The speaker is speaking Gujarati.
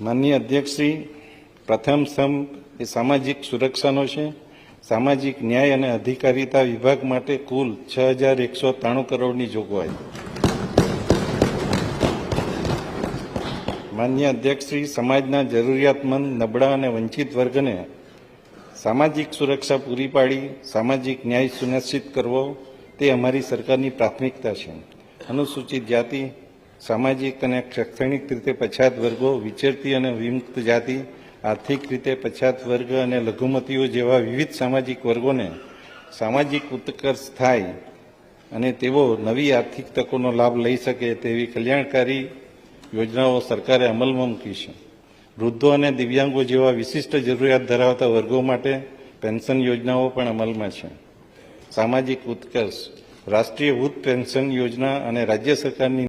માનનીય અધ્યક્ષશ્રી, પ્રથમ સ્તંભ એ સામાજિક સુરક્ષાનો છે. સામાજિક ન્યાય અને અધિકારીતા વિભાગ માટે કુલ 6,193 કરોડની જોગવાઈ. માનનીય અધ્યક્ષશ્રી, સમાજના જરૂરિયાતમંદ, નબળા અને વંચિત વર્ગને સામાજિક સુરક્ષા પૂરી પાડી સામાજિક ન્યાય સુનિશ્ચિત કરવો તે અમારી સરકારની પ્રાથમિકતા છે. અનુસૂચિત જાતિ, સામાજિક અને શૈક્ષણિક રીતે પછાત વર્ગો, વિચરતી અને વિમુક્ત જાતિ, આર્થિક રીતે પછાત વર્ગ અને લઘુમતીઓ જેવા વિવિધ સામાજિક વર્ગોને સામાજિક ઉત્કર્ષ થાય અને તેઓ નવી આર્થિક તકોનો લાભ લઈ શકે તેવી કલ્યાણકારી યોજનાઓ સરકારે અમલમાં મૂકી છે. વૃદ્ધો અને દિવ્યાંગો જેવા વિશિષ્ટ જરૂરિયાત ધરાવતા વર્ગો માટે પેન્શન યોજનાઓ પણ અમલમાં છે. સામાજિક ઉત્કર્ષ, રાષ્ટ્રીય વૃદ્ધ પેન્શન યોજના અને રાજ્ય સરકારની